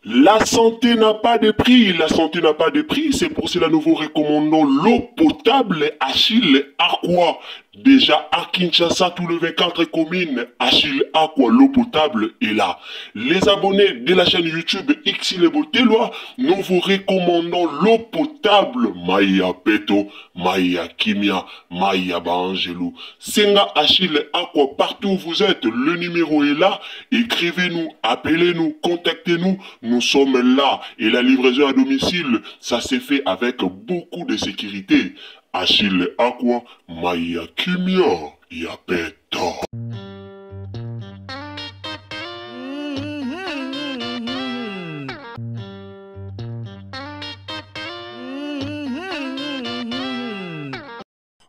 La santé n'a pas de prix, la santé n'a pas de prix, c'est pour cela que nous vous recommandons l'eau potable Achille Aqua. Déjà à Kinshasa, tous les 24 communes, Achille Aqua, l'eau potable est là. Les abonnés de la chaîne YouTube Xile Botelwa, nous vous recommandons l'eau potable Maya Peto, Maya Kimia, Maya Bangelou. Senga Achille Aqua, partout où vous êtes, le numéro est là. Écrivez-nous, appelez-nous, contactez-nous. Nous sommes là et la livraison à domicile, ça s'est fait avec beaucoup de sécurité. Achille Aqua, Maya Kimia, Yapeto.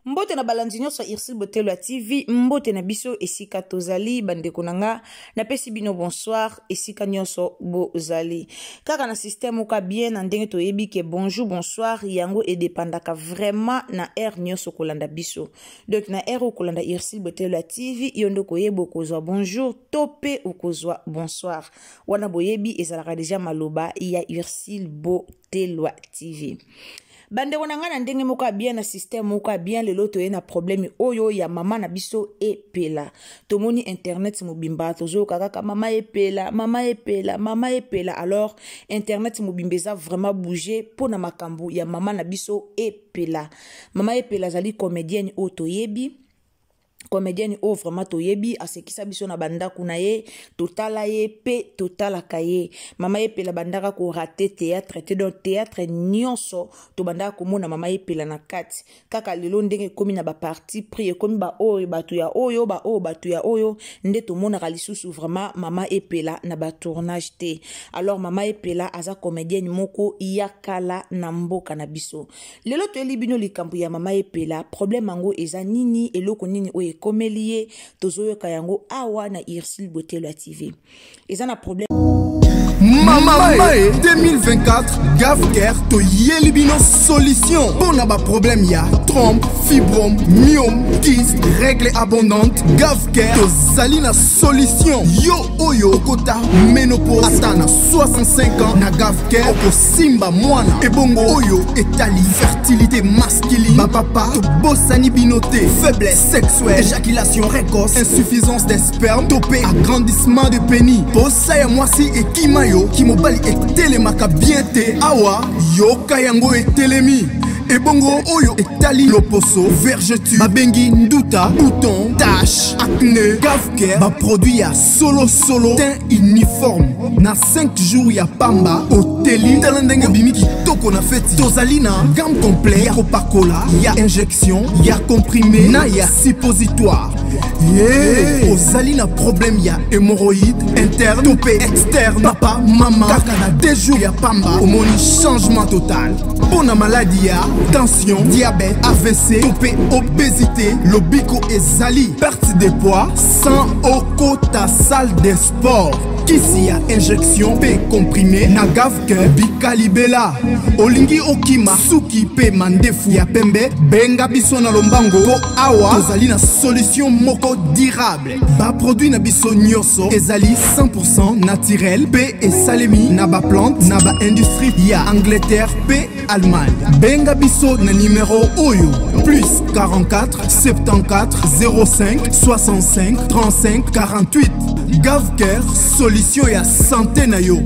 Mbote na balanzi nyonso Irsil Botelwa TV, mbote na biso esika tozali bandeko nanga na pesi bino bonsoir esika nyonso bozali. Kaka na système oka bien na ndenge toyebi ke bonjour bonsoir yango edepandaka vraiment na air nyonso kolanda biso. Donc na air kolanda Irsil Botelwa TV yondo koyebo kozwa bonjour tope okozwa bonsoir. Wana boyebi ezalaka deja maloba ya Irsil Botelwa TV. Bande wananga na ndenge moka bien na système moka bien lelo to na problème oyo ya mama na biso epela. Tomoni internet mobimba tozo kaka mama epela, mama epela, mama epela. Alors internet mobimbeza vraiment bouger pour na makambu ya mama na biso epela. Mama epela zali comédienne otoyebi. Comédienne o vraiment toyebi asekisa biso na bandako na ye totala ye pe totala kaye mama ye pela bandaka ko rater théâtre te donc théâtre nyonso to bandaka ko mona mama ye pela na kati kaka lelo ndenge komi na ba parti pris komi ba oyo batu ya oyo ba o batu ya oyo nde to mona kalisusu vraiment mama e pela na ba tournage te. Alors mama e pela aza comédienne moko yakala na mboka na biso lelo to elibino likambu ya mama e pela problème ango eza nini eloko nini oye komelie tozoyo kayango awa na Irsil Botelwa TV. Eza na problème Mama 2024 Gavker to yelibino solution pour ba problème ya trompe, fibrome, myome, kyste, règle abondante. Gavker to zalina solution yo oyo kota ménopause atana 65 ans na Gavker oko simba mwana ebongo oyo etali fertilité masculine ba papa to bosani binoté faiblesse sexuelle éjaculation précoce insuffisance des spermes topé agrandissement de pénis posa ya mwasi ekimayo ki mobali etelemaka bien te awa yoka yango etelemi ebongo oyo etali loposo vergeture babengi nduta bouton tache acné Gavker ba produit ya solo teint uniforme na 5 jours ya pamba oteli talendenge bimi kitoko na feti tozali na gamme complet ya kopakola ya injection ya comprimé na ya suppositoire ozali na problème ya hémorroïde interne topé externe papa mama kaka na 2 jours ya pamba omoni changement total pona maladie ya tension diabète AVC topé obésité lobiko ezali perte de poids sans okota salle de sport kisi ya injection pe comprimé na Gavker bikalibela olingi okima suki pe mandefu ya pembe benga biso na lombango po awa tozali na solution moko durable ba produit na biso nyonso ezali 100% naturel pe esalemi na ba plante na ba industrie ya Angleterre pe Allemagne benga biso na numéro oyo plus 44 74 05 65 35 48 Gavker solution ya santé na yo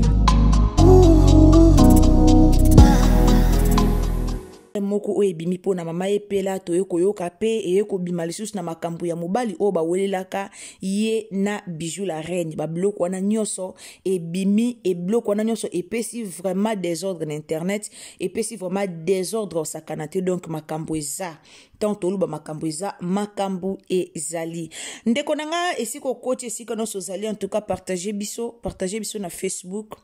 moko o ebimi po na mama epela toyeko yoka pe eyeko bima lisusu na makambu ya mobali o ba welelaka ye na bijou la reine ba bloko wana nyonso ebimi e bloko wana nyonso epesi vraiment désordre na internet epesi vraiment désordre sakanate donc makambu eza tant toluba makambu eza makambu ezali ndeko nanga esiko koti esika no sozali en tout cas partager biso na Facebook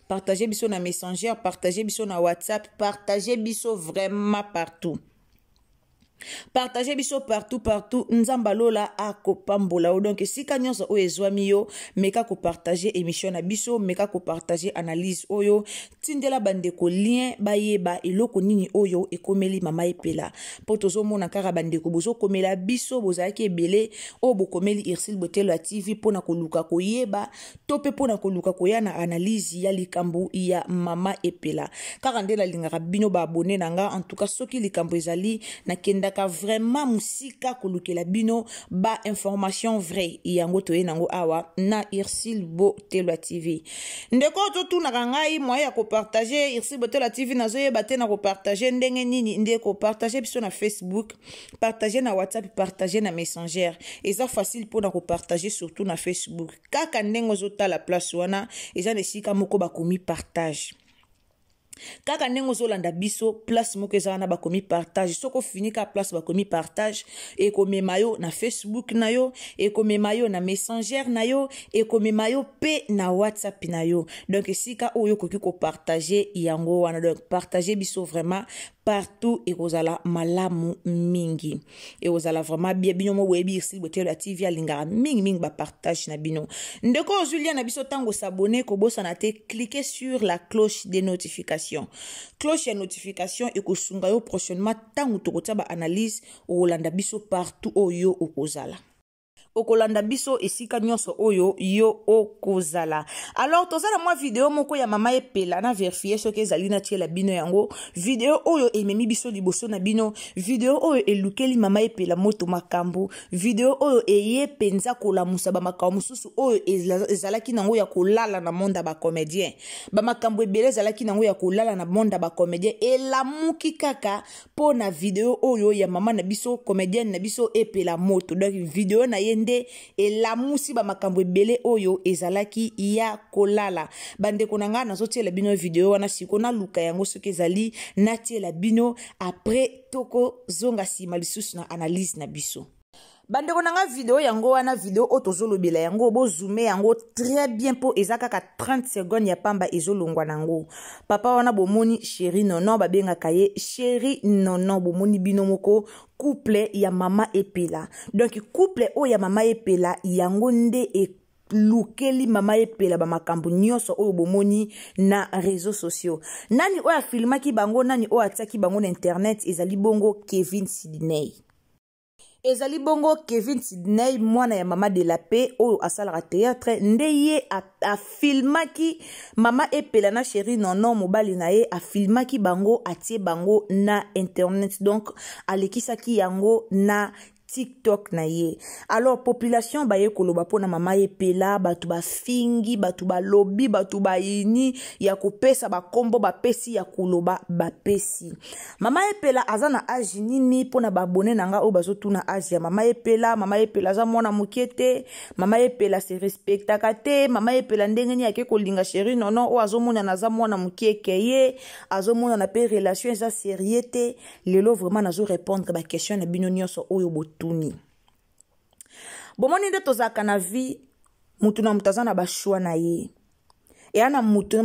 partagez biso na Messenger, partagez biso na WhatsApp, partagez biso vraiment partout. Partagez biso partout nzamba lola akopambola o donc sika nyonso o ezwami yo meka ko partager émission na biso meka ko partager analyse oyo tindela bandeko lien bayeba eloko nini oyo ekomeli mama epela potozo mona kaka bandeko bozo komela biso bozaki ebele o bokomeli Irsil Botelo ya TV pona koluka koyeba tope pona koluka koyana analyse ya likambo ya mama epela kaka ndela lingaka bino ba abonné nanga en tout cas soki likambo ezali na kenda ka vraiment musika kolukela bino ba information vrai yango toye nango awa na Irsil Botelo TV ndeko to tuna ngai moya ya ko partager Irsil Botelo TV nazoye bate na ko partager ndenge nini ndeko partager biso na Facebook partager na WhatsApp partager na Messenger eza facile pour na ko partager surtout na Facebook kaka ndenge ozota la place wana eza nesika moko bakomi partage kaka ndenge ozolanda biso place moko ezala na bakomi partage soko fini ka place bakomi partage ekomema yo na Facebook na yo ekomema yo na Messenger na yo ekomema yo pe na WhatsApp na yo donc sika oyo koki ko partager yango wana donc partager biso vraiment partout et ozala malamu mingi et ozala vraiment bien bino mo webi Irsil Botelo TV alingara mingi ba partage na bino ndeko ozulia na biso tango s'abonner ko bosa na te cliquer sur la cloche des notifications cloche ya notification et ko sunga yo prochainement tango tokotia ba analyse o landa biso partout oyo okozala okolanda biso esika nyonso oyo yo okozala alors tozala mwa video moko ya mama epela na vérifier soki ezali na tiela bino yango video oyo ememi biso liboso na bino video oyo elukeli mama epela moto makambo video oyo eye penza kolamusa ba makambo mususu oyo ezalaki nango ya kolala na monde ba comédien ba makambo ebele ezalaki nango ya kolala na monde ba comédien elamuki kaka po na video oyo ya mama na biso comédienne na biso epela moto donc video na yende elamusi ba makambo ebele oyo ezalaki ya kolala bandeko nanga nazotiela bino video wana siko na luka yango soki ezali natiela bino après toko zonga sima lisusu na analyse na biso bandeko nanga video yango wana video otozolobela yango bo zoomer yango très bien po ezaka ka 30 secondes ya pamba ezolongwa nango papa wana bomoni chéri nono babenga kaye chéri nono bomoni bino moko couple ya mama epela donc couple o ya mama epela yango nde lukeli mama epela ba makambo nyonso oyo bomoni na réseaux sociaux nani oyo afilmaki bango nani oyo atiaki bango na internet ezali bongo Kevin Sidney ezali bongo Kevin Sidney mwana ya mama de la paix oyo asalaka théâtre ndeye a filmaki mama epela na chéri nono mobali na ye a filmaki bango atie bango na internet donc alekisaki yango na TikTok na ye alors population baye koloba pona mama epela batu ba fingi batu ba lobby batu ba ini ya kopesa ba kombo ba pesi ya koloba ba pesi mama epela azana age nini pona ba abonné nanga o bazotuna age ya mama epela za mwana mukete mama epela se respecta kate mama epela ndenge ni yake kolinga chéri nono o azomona na za mwana mukeke ye azomona na pe relation za sérieuté lelo vraiment nazo répondre ba question na bino nyonso oyo tuni bomoni nde tozaka na vie mutu na mutu aza na bashwa na ye eya na mutu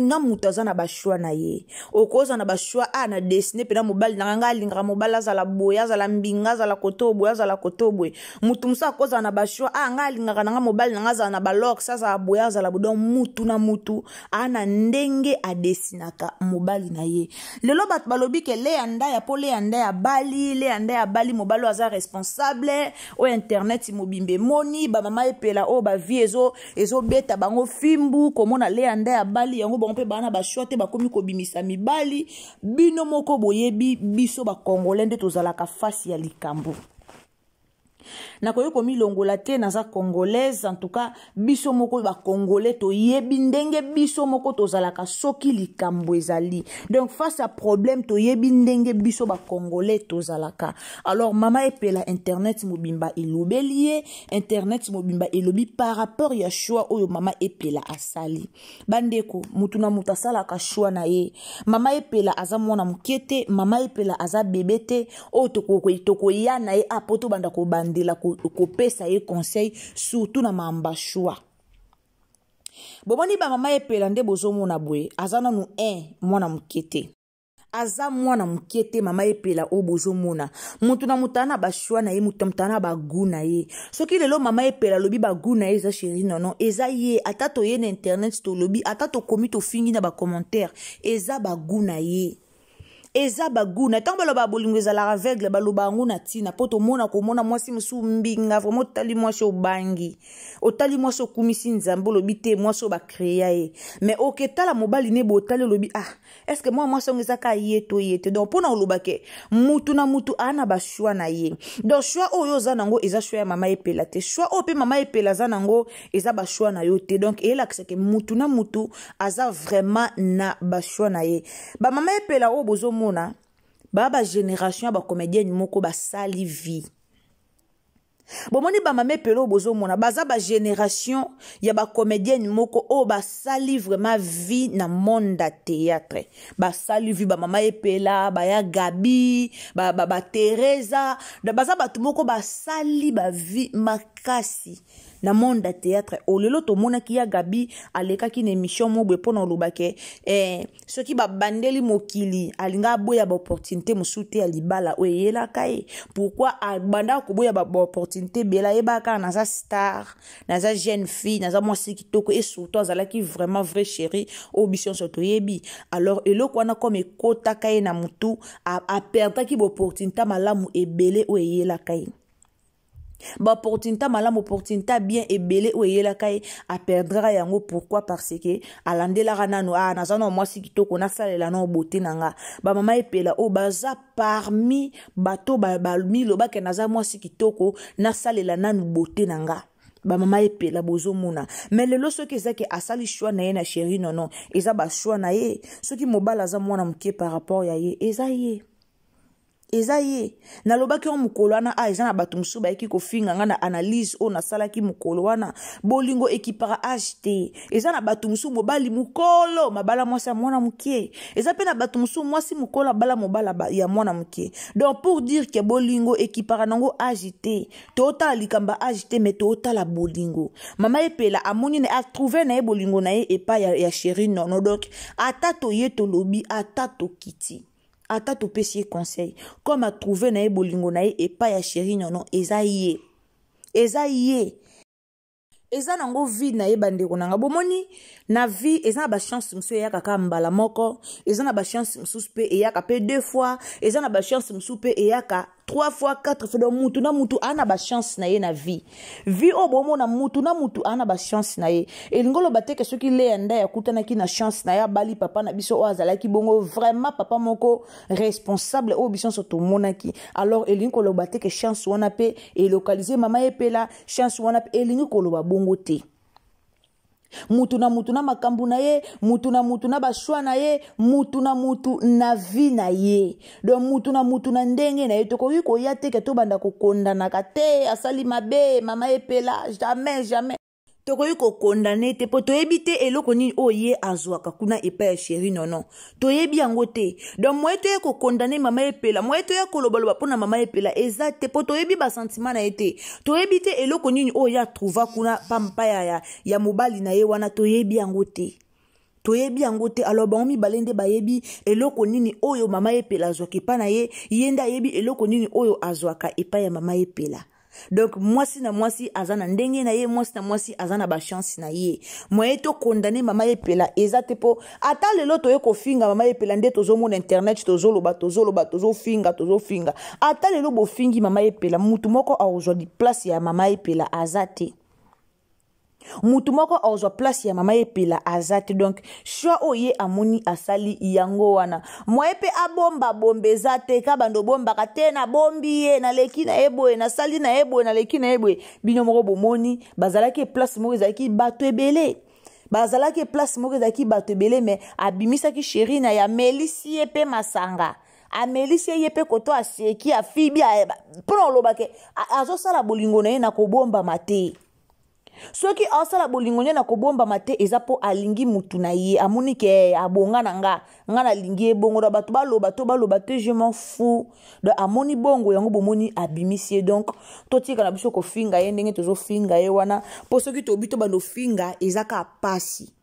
na mutu aza na bashwa na ye okoza na bashwa na dessine pena mobali nanga alingaka mobali azala boye azala mbinga azala kotobwe mutu musa akoza na bashwa nga alingaka nanga mobali nanga azala na balox azala boye azala bodon mutu na mutu na ndenge adesinaka mobali na ye lelo bato balobi ke le anda ya bali mobali aza responsable o internet mobimbe moni ba mama epela o ba vie ezo beta bango fimbu komona le anda ya bali yango bango pe bana ba short bakomi kobimisa mibali bino moko boyebi biso ba congolais nde tozalaka fasi ya likambo na koyo komi longola te naza congolaise en tout cas biso moko ba congolais to yebi ndenge biso moko tozalaka soki likambo ezali donc face à problème to yebi ndenge biso ba congolais tozalaka alors mama epela internet mobimba elobelie internet mobimba elobi par rapport ya choix oyo mama epela asali bandeko mutu na mutu asalaka choix na ye mama epela aza mwana mukete mama epela aza bebete o toko ya na ye apoto banda ko bandela kopesa ye conseil surtout na mamba choix bomoni ba mama epela nde bozomona boye azana nu mwana mukete aza mwana mukete mama epela o bozomona mutu na mutana ba shwa na ye mutu mutana ba guna ye soki lelo mama epela lobi ba guna ye za chérie non eza ye atato ye na internet to lobi atato komi to fingi na ba commentaire eza ba guna ye eza baguna tant baloba bolingo ezala aveugle baloba ngo na tina poto mona ko mona mwasi musu mbinga vraiment otali mwasi obangi otali mwasi okumisi nzambo lobi te mwasi ba créer ye mais oketala mobali ne botali lobi est-ce que moi mwasi ngeza ka yeto donc pona oloba ke mutu na mutu ana ba choix na ye donc choix oyo za nango eza choix ya mama epela te choix ope mama epela za nango eza ba choix na yo te donc ela que mutu na mutu aza vraiment na ba choix na ye ba mama epela o bozo mona ba génération ba comédienne moko ba sali vie bomoni ba mama epela o bozo mona baza ba génération ya ba comédienne moko o ba sali vraiment vie na monde da théâtre ba sali vie ba mama epela ba ya Gabi ba Teresa da baza batu moko ba sali ba vie makasi na monde da théâtre olelo to mona ki ya Gabi aleka ki na émission mo bwe pona olobake soki ba bandeli mokili alinga boya ba opportunité musute ya libala oyela kai pourquoi banda ko boya ba opportunité bela ebaka na za star na za jeune fille na za mwasi kitoko et surtout azalaki vraiment vrai chéri au bision soto yebi alors eloko wana comme ekota kai na mutu a perdre ki ba opportunité malamu ebele oyela kai ba opportunité malamu opportunité bien ebele oyela kai a perdra yango pourquoi parce que alandela ranano nazana mwasi kitoko na salela na beauté nanga ba mama epela o baza parmi bato ba milo ba ke naza mwasi kitoko na salela nanu beauté nanga ba mama epela bozomona mais lelo soki ezaki asali choix na ye na chérie non eza ba choix na ye soki mobala za mwana mke par rapport ya ye eza ye na lobaki on mukolo wana eza na bato musu ba eki ko finga nga na analyse o na sala ki mukolo wana bolingo ekipara HT eza na bato musu mobali mukolo mabala mwasi mwana mukie eza pe na bato musu mwasi mukolo bala mobala ya mwana mukie donc pour dire que bolingo ekipara nango HT tota likamba HT mais tota la bolingo mama epela amoni ne a trouver na bolingo na ye epa ya chérie non donc atato yeto lobi atato kiti ata to pesi conseil comme a trouvé na bolingo na e pa ya chérie non eza ye eza nango vie na ye bandeko nanga bomoni na vie eza na ba chance musu ya kaka mbala moko eza na ba chance musu pe e yaka pe 2 fois eza na ba chance musu pe e yaka 3 fois 4 fois donc mutu na mutu ana ba chance na ye na vie o bomona mutu na mutu ana ba chance na ye elingolo bateke soki le nda ya kutana ki na chance na ya bali papa na biso o azala ki bongo vraiment papa moko responsable o biso so to monaki alors elingolo bateke chance wana pe e localiser mama epela chance wana pe elingolo ba bongo te mutu na makambu na ye mutu na bashwa na ye mutu na vie na ye donc mutu na ndenge na ye tokoki koya te ke to banda kokondana ka te asali mabe mama epela jamais tokoki kokondane te po toyebi te eloko nini oye azwaka kuna epa ya chérie non toyebi yango te donc moye toye kokondane mama epela moye toye kolobaloba mpona mama epela eza te po toyebi basentiment na ye te toyebi te eloko nini oye atrouva kuna pampa ya mobali na ye wana toyebi yango te alors bango mibale nde bayebi eloko nini oyo mama epela azwaka epa na ye nde ayebi eloko nini oyo azwaka epa ya mama epela donc mwasi na mwasi azana ndenge na ye mwasi na mwasi azana ba chance na ye moye to condamner mama epela eza te po ata lelo toye ko finga mama epela nde tozomona internet tozofinga ata lelo bo fingi mama epela mutu moko aujourd'hui place ya mama epela azate mutu moko ozwa place ya mama epela azate donc choix oye amoni asali yango wana moye pe abomba bombeza te ka bando bomba ka te na bombi ye na leki na eboye na sali na eboye na leki na eboye bino moko bomoni bazalaki place moko ezaki bato ebele mais abimisaki chérie na ya Melisi ye pe masanga Amelisi ye pe koto aseki afibi pona lobake azosala bolingo na ye na kobomba mate soki asala bolingo na kobomba mate eza po alingi mutu na ye amoni ke abonga nga na lingi ebongo da bato baloba te je m'en fous de amoni bongo yango bomoni abimisi donc totika na biso ko finga ye ndenge tozo finga ye wana po soki tobito bando finga eza ka pasi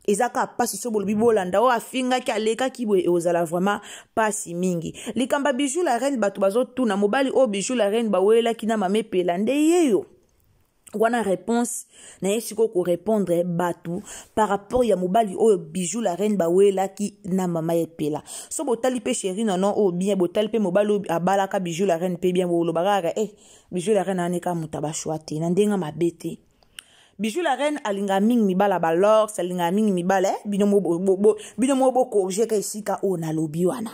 ezaka pasi so bolobi bolanda o afinga ki aleka ki boye ozala vraiment pasi mingi likamba Bijou la reine bato bazotuna mobali o Bijou la reine bawelaki na mama epela nde yeyo wana réponse na yesiko ko répondre batu par rapport ya mobali o Bijou la reine bawelaki na mama epela so botali pe chéri non o bien botali pe mobali abalaka Bijou la reine pe bien bolo bagara Bijou la reine aneka mutaba chouate na ndenga mabete Bijou la reine alinga mingi mibala balor salinga mingi mibala bino mo ko jeka isika o na lobi wana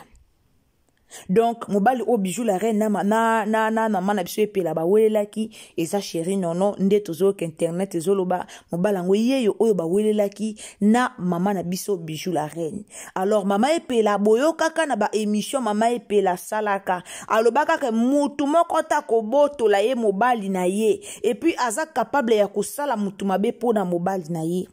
donc mobali o Bijou la reine na mana biso epela bawelelaki eza chéri nono nde tozoyoka internet ezoloba mobali yango yeyo oyo bawelelaki na mama na biso Bijou la reine alors mama epela boyokaka na ba émission mama epela salaka alobaka ke mutu moko ta kobotola ye mobali na ye et puis aza capable ya kosala mutu mabe pona mobali na ye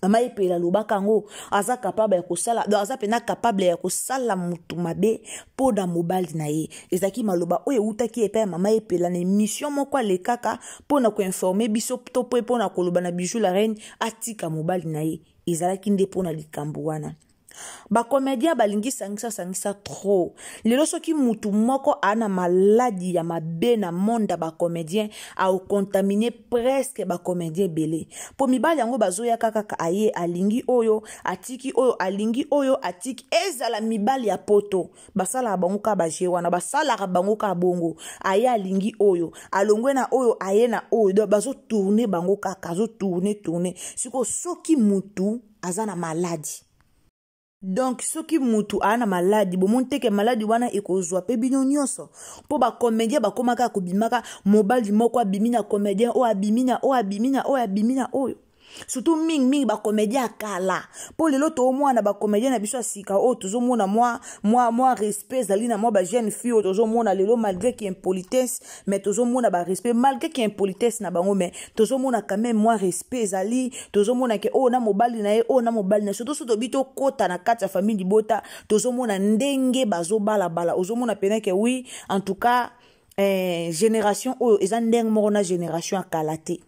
mama epela lobaka ngo aza capable ya kosala donc aza pena capable ya kosala mutu mabe po da mobali na ye ezaki maloba oyo utaki epa mama epela na émission moko alekaka pona ko informer biso to pona koloba na Bijou la reine atika mobali na ye ezalaki nde pona likambo wana ba comédien balingi sangisa trop lelo soki mutu moko ana maladi ya mabe na monde ba comédien a contaminer presque ba comédien belé po mibali yango bazoya kaka aye alingi oyo atiki oyo alingi oyo atiki ezala mibali ya poto basala bango ka baje wana basala bango ka bongo aye alingi oyo alongwe na oyo aye na oyo bazo tourner bango kaka zo tourner siko soki mutu azana maladi donc soki mutu ana maladi bomonte ke maladi wana ekozwa pe bino nyonso po ba comédien bakomaka kobimaka mobali moko abimina comédien o abimina oyo surtout mingi ba comédien akala po lelo to mwana ba comédien na biso asika o tozomona moi respect zali na moi ba jeune fille tozomona lelo malgré qu'il impolitesse mais tozomona ba respect malgré qu'il impolitesse na bango mais tozomona quand même moi respect zali tozomona ke o na mobali na ye o na mobali na surtout so tobito kota na kati ya famille libota tozomona ndenge bazobala bala ozomona pena ke oui en tout cas génération o eza ndenge moko na génération akalate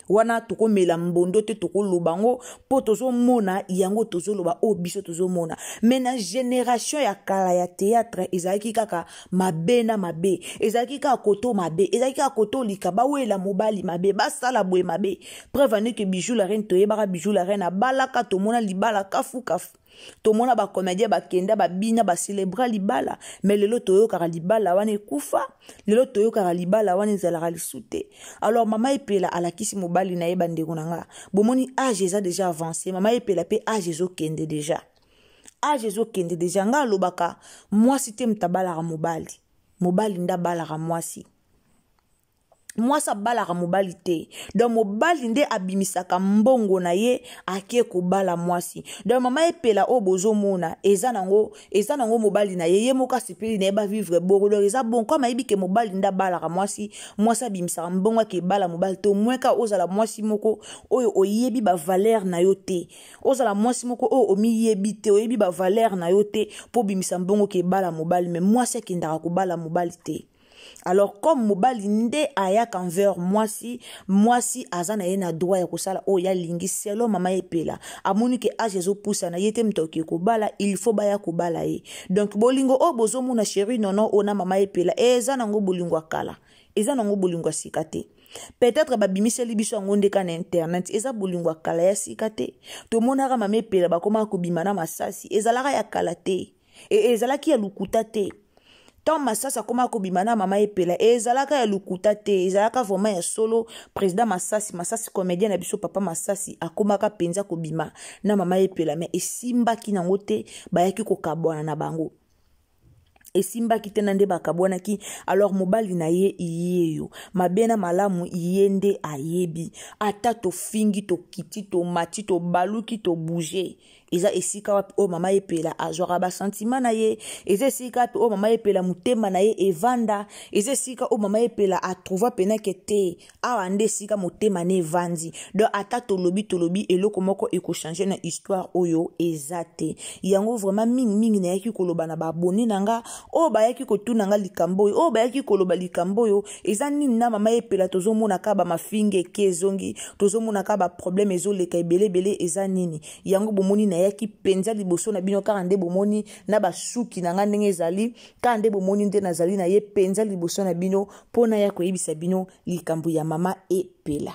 wana toko mela mbondo te toko lobango po tozo mona yango tozo loba o biso tozo mona mais na génération ya kala ya théâtre ezaki kaka mabe na mabe ezaki kaka koto mabe ezaki kaka koto likaba wela mobali mabe basala boye mabe preuve ane que Bijou la reine toyebaka Bijou la reine abalaka tomona libala kafu tomona ba comédien bakenda babina ba célébrer libala mais lelo toyokaka libala wana ekufa lelo toyokaka libala wana ezalaka lisute alors mama epela alakisi mobali na ye bandeko nanga bomoni âge eza déjà avancé mama epela pe âge ezokende déjà nga alobaka mwasi te mtabalaka mobali nda balaka mwasi mwasa balaka mobali te donc mobali nde abimisaka mbongo na ye ake kobala mwasi donc mama epela o bozomona eza nango mobali na ye moka sipeli na ye ba vivre bongo donc eza bon comme ayebike mobali nda balaka mwasi abimisaka mbongo ake bala mobali to mweka ozala mwasi moko oyo oyebi ba valeur na yo te ozala mwasi moko oyo omiyebi te oyebi ba valeur na yo te po bimisa mbongo ke bala mobali mais mwasi akendaka kobala mobali te. Alors comme mobali nde ayaka envers mwasi azana ye na droit ya kosala o ya lingi selo mama epela amoni ke age ezopousa na yete mtoki kobala il faut baya kobala ye donc bolingo o bozomona chéri nono ona mama epela eza nango bolingo akala eza nango bolingo asikate peut-être babimiseli biso yango ndeka na internet eza bolingo akala ya sikate tomonaka mama epela bakoma kobima na masasi ezalaka ya kala te ezalaki ya lukuta te. Tant Massasa koma kobimana mama epela ezalaka ya lukuta te ezalaka vraiment ya solo président Massasi comédien na biso papa Massasi akomaka penza kobima na mama epela mais esimba ki nango te bayaki kokabwana na bango esimba ki te nande bakabwana ki alors mobali na ye iyeyo mabena malamu yende ayebi ata to fingi to kiti to mati to baluki to bouger eza esika wapi o mama epela azwaka ba sentiment na ye eza esika wapi o mama epela mutema na ye evanda eza esika o mama epela atrouva peneke te awa nde esika mutema ne evandi donc ata tolobi eloko moko ekochange na histoire oyo eza te yango vraiment mingi na yaki koloba na babone nanga o bayaki kotuna nga likambo oyo o bayaki koloba likambo oyo eza nini na mama epela tozomona ka ba mafinga eke ezongi tozomona ka ba problème ezoleka ebele eza nini yango bomoni na yaki penza liboso na bino kaka nde bomoni na basuki na nga ndenge ezali kaka nde bomoni nde nazali na ye penza liboso na bino mpona ya koyebisa bino likambo ya mama epela.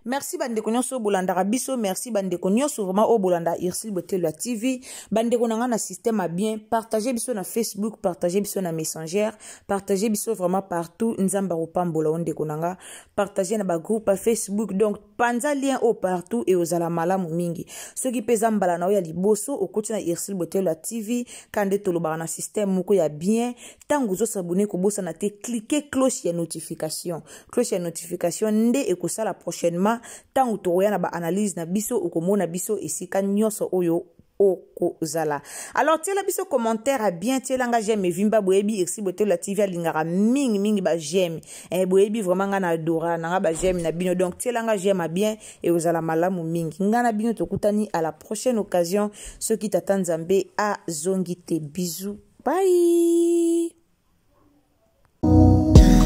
Merci bandeko nyonso bolandaka biso, merci bandeko nyonso vraiment o bolanda Ursule Botelwa TV. Bandeko nanga na système a bien, partagez biso na Facebook, partagez biso na Messenger, partagez biso vraiment partout. Nzamba opambola ondeko nanga, partagez na ba groupe à Facebook. Donc panza lien au partout et aux alamalamu mingi. Ceux qui pesa mbala na o ya liboso o koti na Ursule Botelwa TV, kande tolobara na système moko ya bien. Tango zo s'abonner ko bosa na te cliquer cloche ya notification. Cloche ya notification nde ekosala prochainement. Tant utoya na ba analyse na biso okomona biso esika nyonso oyo okozala. Alors tiela biso commentaire a bien tiela nga j'aime vimba boyebi Ursule Botelwa TV alingara mingi ba j'aime boyebi vraiment nga na adora na ba j'aime na bino donc tiela nga j'aime a bien et ozala malamu mingi nga na bino tokutani à la prochaine occasion ceux qui t'attendent Nzambe a zongite bisous bye.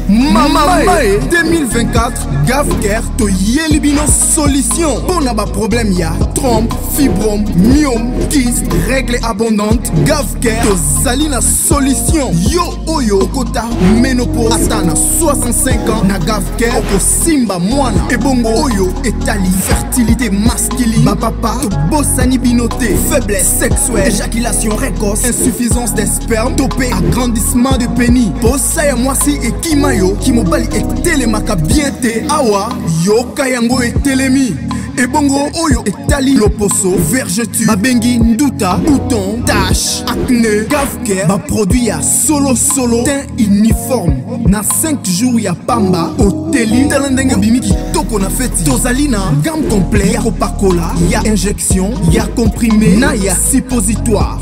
Mama 2024 Gavker to Yelibino solution. Pour n'a pas problème ya trompe, fibrome, myome, kyste, règles abondantes. Gavker to Zalina solution. Yo oyo kota ménopause atana 65 ans na Gavker oko simba mwana. Ebongo oyo etali fertilité masculine. Ma papa to bossani binoté, faiblesse sexuelle, éjaculation précoce, insuffisance des spermes, topé agrandissement de pénis. Bossa ya mwasi et kimayo qui mobali etelemaka bien te awa yoka yango etelemi ebongo oyo etali loposo vergeture babengi nduta bouton tache acné Gavker ba produit ya solo teint uniforme na 5 jours ya pamba oteli tala ndenge bimi kitoko na feti tozali na gamme complet ya kopakola ya injection ya comprimé na ya suppositoire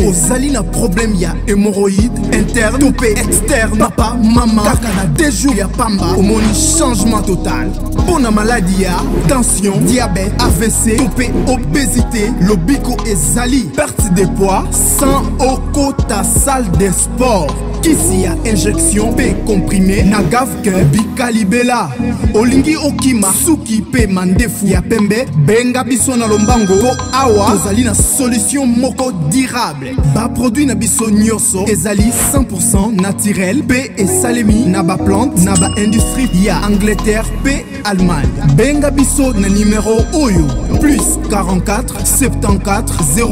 ozali na problème ya hémorroïde interne topé externe papa mama kaka na 2 jours ya pamba omoni changement total pona maladie ya tension diabète AVC topé obésité lobiko ezali perte de poids sans okota salle de sport kisi ya injection pe comprimé na Gavker bikalibela olingi okima suki pe mandefu ya pembe benga biso na lombango po awa tozali na solution moko durable ba produit na biso nyonso ezali 100% naturel pe esalemi na ba plante na ba industrie ya Angleterre pe Allemagne benga biso na numéro oyo plus 44 74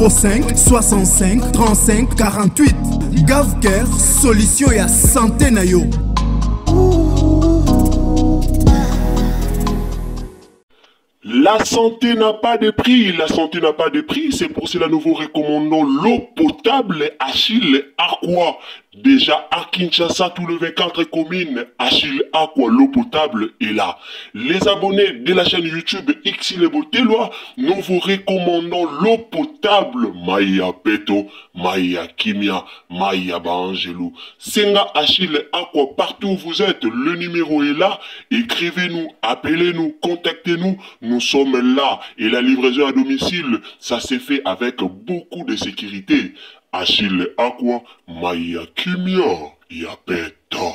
05 65 35 48 Gavker solution ya santé na yo. La santé n'a pas de prix, la santé n'a pas de prix, c'est pour cela nous vous recommandons l'eau potable Achille Aqua. Déjà à Kinshasa, tout le 24 communes, Achille Aqua, l'eau potable est là. Les abonnés de la chaîne YouTube Ursule Botelwa, nous vous recommandons l'eau potable Maya Peto, Maya Kimia, Maya Bangelou. Senga Achille Aqua, partout où vous êtes, le numéro est là. Écrivez-nous, appelez-nous, contactez-nous. Nous sommes là. Et la livraison à domicile, ça s'est fait avec beaucoup de sécurité. Achille Aqua, Maya Kimia, Yapeto.